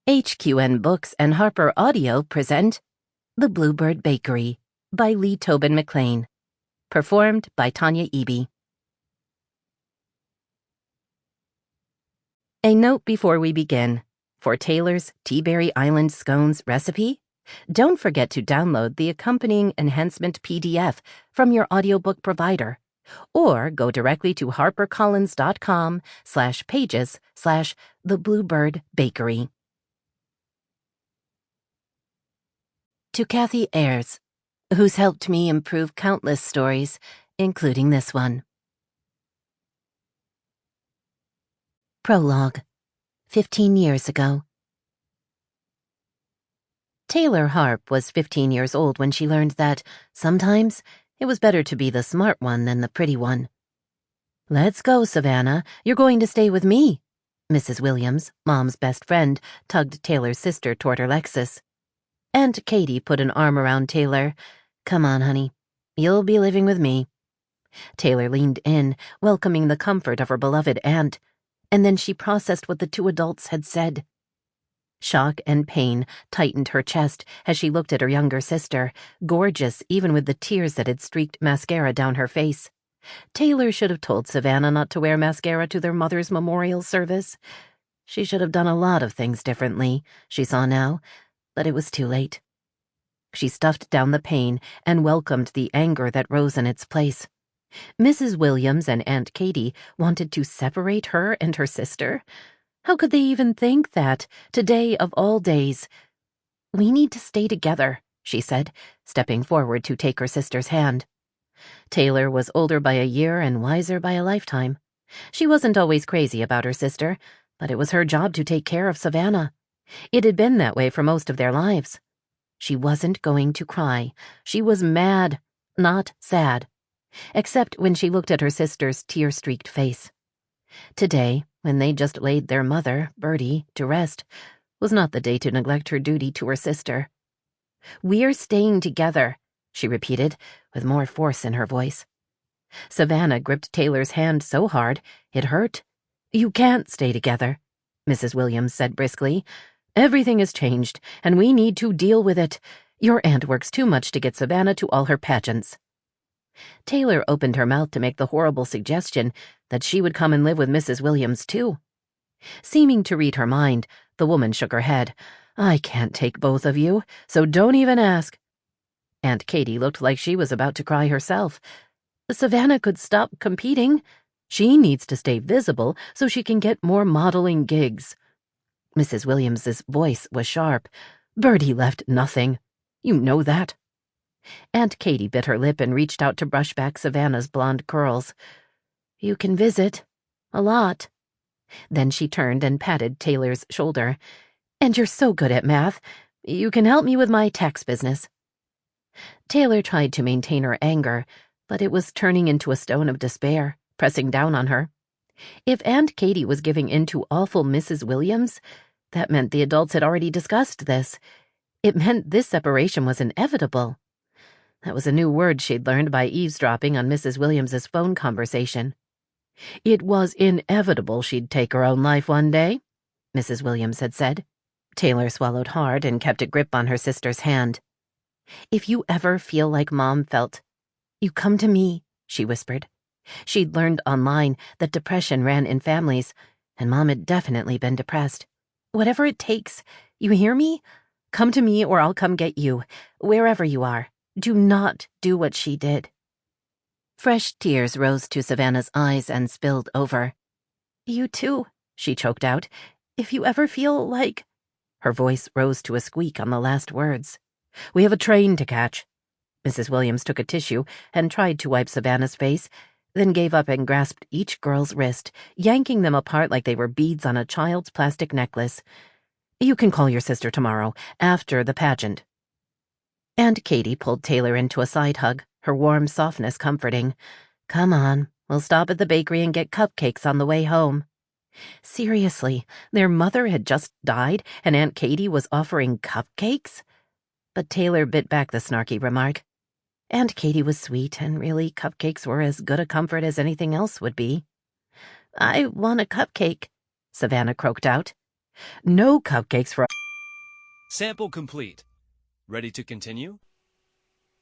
HQN Books and HarlequinAudio present The Bluebird Bakery by Lee Tobin McClain. Performed by Tanya Eby. A note before we begin. For Taylor's Teaberry Island scones recipe, don't forget to download the accompanying enhancement PDF from your audiobook provider, or go directly to harpercollins.com/pages/The Bluebird Bakery. To Kathy Ayres, who's helped me improve countless stories, including this one. Prologue. 15 years ago. Taylor Harp was 15 years old when she learned that, sometimes, it was better to be the smart one than the pretty one. "Let's go, Savannah. You're going to stay with me." Mrs. Williams, Mom's best friend, tugged Taylor's sister toward her Lexus. Aunt Katie put an arm around Taylor. "Come on, honey. You'll be living with me." Taylor leaned in, welcoming the comfort of her beloved aunt, and then she processed what the two adults had said. Shock and pain tightened her chest as she looked at her younger sister, gorgeous even with the tears that had streaked mascara down her face. Taylor should have told Savannah not to wear mascara to their mother's memorial service. She should have done a lot of things differently, she saw now, but it was too late. She stuffed down the pain and welcomed the anger that rose in its place. Mrs. Williams and Aunt Katie wanted to separate her and her sister? How could they even think that, today of all days? "We need to stay together," she said, stepping forward to take her sister's hand. Taylor was older by a year and wiser by a lifetime. She wasn't always crazy about her sister, but it was her job to take care of Savannah. It had been that way for most of their lives. She wasn't going to cry. She was mad, not sad. Except when she looked at her sister's tear-streaked face. Today, when they just laid their mother, Bertie, to rest, was not the day to neglect her duty to her sister. "We're staying together," she repeated, with more force in her voice. Savannah gripped Taylor's hand so hard, it hurt. "You can't stay together," Mrs. Williams said briskly. "Everything has changed, and we need to deal with it. Your aunt works too much to get Savannah to all her pageants." Taylor opened her mouth to make the horrible suggestion that she would come and live with Mrs. Williams, too. Seeming to read her mind, the woman shook her head. "I can't take both of you, so don't even ask." Aunt Katie looked like she was about to cry herself. "Savannah could stop competing. She needs to stay visible so she can get more modeling gigs." Mrs. Williams's voice was sharp. "Bertie left nothing. You know that." Aunt Katie bit her lip and reached out to brush back Savannah's blonde curls. "You can visit. A lot." Then she turned and patted Taylor's shoulder. "And you're so good at math. You can help me with my tax business." Taylor tried to maintain her anger, but it was turning into a stone of despair, pressing down on her. If Aunt Katie was giving in to awful Mrs. Williams, that meant the adults had already discussed this. It meant this separation was inevitable. That was a new word she'd learned by eavesdropping on Mrs. Williams's phone conversation. It was inevitable she'd take her own life one day, Mrs. Williams had said. Taylor swallowed hard and kept a grip on her sister's hand. "If you ever feel like Mom felt, you come to me," she whispered. She'd learned online that depression ran in families, and Mom had definitely been depressed. "Whatever it takes, you hear me? Come to me or I'll come get you, wherever you are. Do not do what she did." Fresh tears rose to Savannah's eyes and spilled over. "You too," she choked out. "If you ever feel like—" Her voice rose to a squeak on the last words. "We have a train to catch." Mrs. Williams took a tissue and tried to wipe Savannah's face, then gave up and grasped each girl's wrist, yanking them apart like they were beads on a child's plastic necklace. "You can call your sister tomorrow, after the pageant." Aunt Katie pulled Taylor into a side hug, her warm softness comforting. "Come on, we'll stop at the bakery and get cupcakes on the way home." Seriously, their mother had just died and Aunt Katie was offering cupcakes? But Taylor bit back the snarky remark. Aunt Katie was sweet, and really cupcakes were as good a comfort as anything else would be. "I want a cupcake," Savannah croaked out. "No cupcakes for Sample complete. Ready to continue?